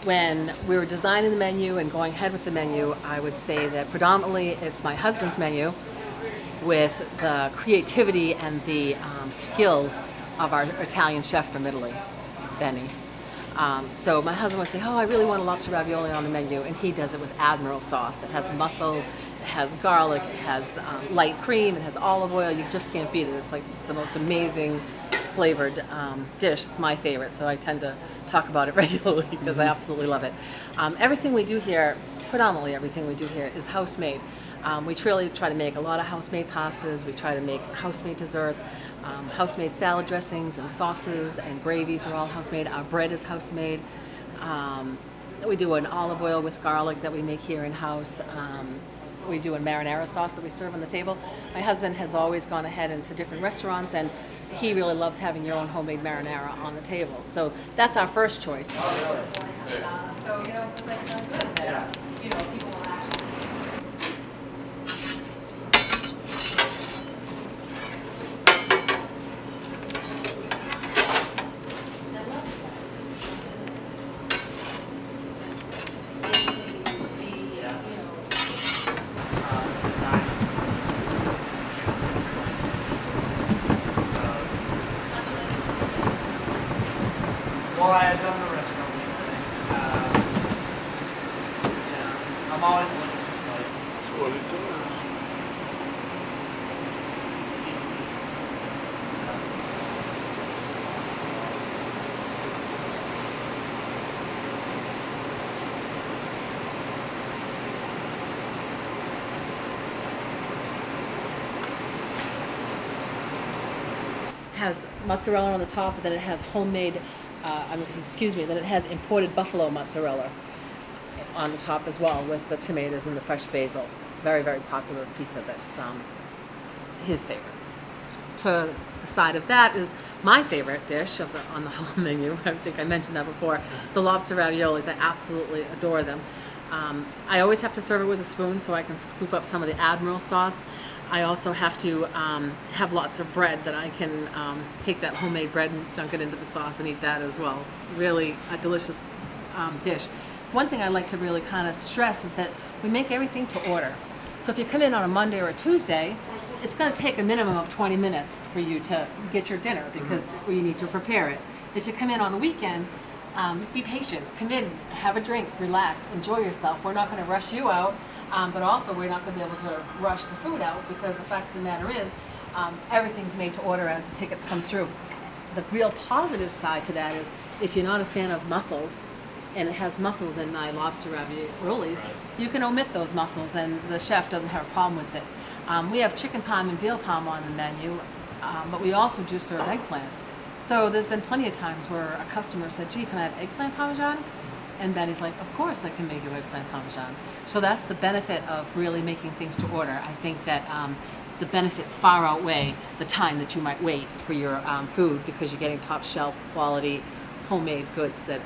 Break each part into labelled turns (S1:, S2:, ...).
S1: When we were designing the menu and going ahead with the menu, I would say that predominantly it's my husband's menu with the creativity and the skill of our Italian chef from Italy, Benny. So my husband would say, "Oh, I really want a lobster ravioli on the menu," and he does it with Admiral sauce that has mussel, it has garlic, it has light cream, it has olive oil. You just can't beat it. It's like the most amazing flavored dish. It's my favorite, so I tend to talk about it regularly because I absolutely love it. Everything we do here, predominantly everything we do here, is house-made. We truly try to make a lot of house-made pastas. We try to make house-made desserts, house-made salad dressings and sauces and gravies are all house-made. Our bread is house-made. We do an olive oil with garlic that we make here in-house. We do a marinara sauce that we serve on the table. My husband has always gone ahead into different restaurants, and he really loves having your own homemade marinara on the table. So that's our first choice. So, it's like good that, people will actually.
S2: Well, I had done the restaurant I'm always looking for like.
S3: That's what it does.
S1: Has mozzarella on the top, and then it has homemade, then it has imported buffalo mozzarella on the top as well with the tomatoes and the fresh basil. Very, very popular pizza that's his favorite. To the side of that is my favorite dish on the whole menu. I think I mentioned that before. The lobster raviolis. I absolutely adore them. I always have to serve it with a spoon so I can scoop up some of the Admiral sauce. I also have to have lots of bread that I can take that homemade bread and dunk it into the sauce and eat that as well. It's really a delicious dish. One thing I like to really kind of stress is that we make everything to order. So if you come in on a Monday or a Tuesday, it's going to take a minimum of 20 minutes for you to get your dinner because you need to prepare it. If you come in on a weekend, be patient. Come in, have a drink, relax, enjoy yourself. We're not going to rush you out, but also we're not going to be able to rush the food out because the fact of the matter is everything's made to order as the tickets come through. The real positive side to that is if you're not a fan of mussels, and it has mussels in my lobster raviolis, you can omit those mussels and the chef doesn't have a problem with it. We have chicken parm and veal parm on the menu, but we also do serve eggplant. So there's been plenty of times where a customer said, "Gee, can I have eggplant parmesan?" And Betty's like, "Of course I can make you eggplant parmesan." So that's the benefit of really making things to order. I think that the benefits far outweigh the time that you might wait for your food because you're getting top shelf quality homemade goods that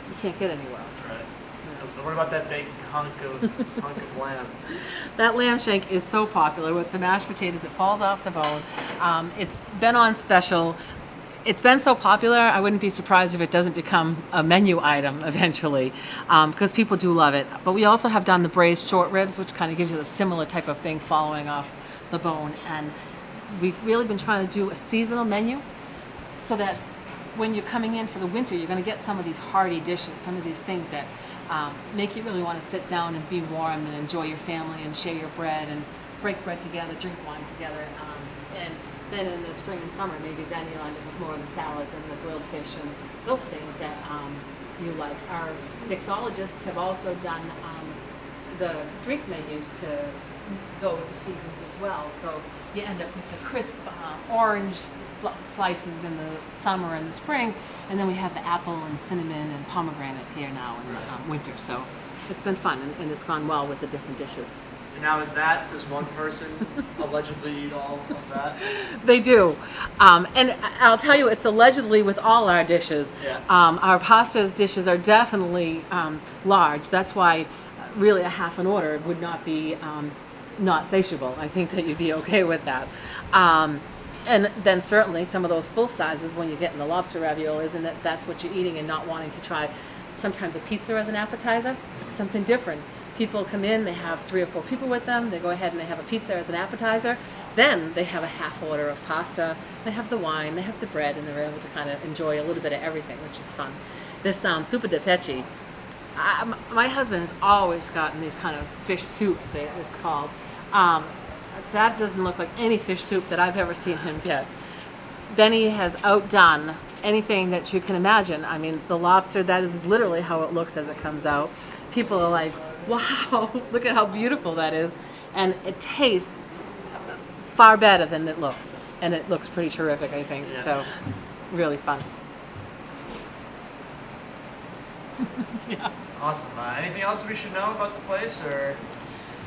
S1: you can't get anywhere else.
S2: Right. What about that big hunk of lamb?
S1: That lamb shank is so popular with the mashed potatoes. It falls off the bone. It's been on special. It's been so popular, I wouldn't be surprised if it doesn't become a menu item eventually, because people do love it. But we also have done the braised short ribs, which kind of gives you a similar type of thing following off the bone. And we've really been trying to do a seasonal menu so that when you're coming in for the winter, you're going to get some of these hearty dishes, some of these things that make you really want to sit down and be warm and enjoy your family and share your bread and break bread together, drink wine together. And then in the spring and summer, maybe then you'll end up with more of the salads and the grilled fish and those things that you like. Our mixologists have also done the drink menus to go with the seasons as well. So you end up with the crisp orange slices in the summer and the spring, and then we have the apple and cinnamon and pomegranate here now in the winter. So it's been fun, and it's gone well with the different dishes.
S2: And now does one person allegedly eat all of that?
S1: They do. And I'll tell you, it's allegedly with all our dishes.
S2: Yeah.
S1: Our pastas dishes are definitely large. That's why really a half an order would not be not satiable. I think that you'd be okay with that. And then certainly some of those full sizes when you're getting the lobster raviolis, and that's what you're eating and not wanting to try sometimes a pizza as an appetizer, something different. People come in, they have 3 or 4 people with them, they go ahead and they have a pizza as an appetizer, then they have a half order of pasta, they have the wine, they have the bread, and they're able to kind of enjoy a little bit of everything, which is fun. This super de pecci, my husband has always gotten these kind of fish soups, it's called. That doesn't look like any fish soup that I've ever seen him get. Benny has outdone anything that you can imagine. I mean, the lobster, that is literally how it looks as it comes out. People are like, wow, look at how beautiful that is. And it tastes far better than it looks. And it looks pretty terrific, I think.
S2: Yeah.
S1: So it's really fun. Yeah.
S2: Awesome. Anything else we should know about the place, or?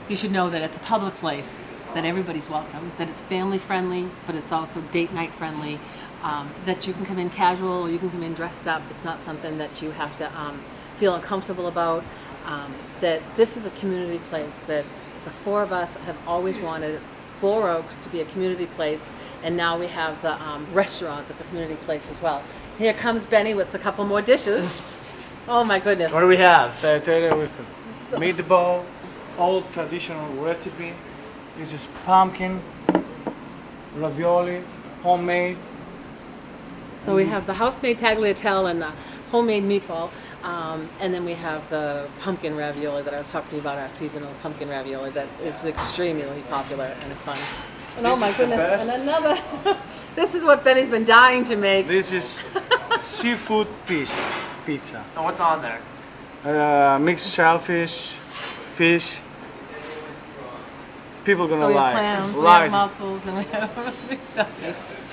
S1: You should know that it's a public place, that everybody's welcome, that it's family friendly, but it's also date night friendly, that you can come in casual or you can come in dressed up. It's not something that you have to feel uncomfortable about. That this is a community place, that the 4 of us have always wanted Four Oaks to be a community place, and now we have the restaurant that's a community place as well. Here comes Benny with a couple more dishes. Oh my goodness.
S3: What do we have? Tagliatelle with meatball, old traditional recipe. This is pumpkin, ravioli, homemade.
S1: So we have the house-made tagliatelle and the homemade meatball, and then we have the pumpkin ravioli that I was talking to you about, our seasonal pumpkin ravioli that is extremely popular and fun. And oh my goodness, and another, this is what Benny's been dying to make.
S3: This is seafood pizza.
S2: Oh, what's on there?
S3: Mixed shellfish, fish. People gonna
S1: So we have
S3: like.
S1: clams, we
S3: Like
S1: have mussels, and we have mixed shellfish.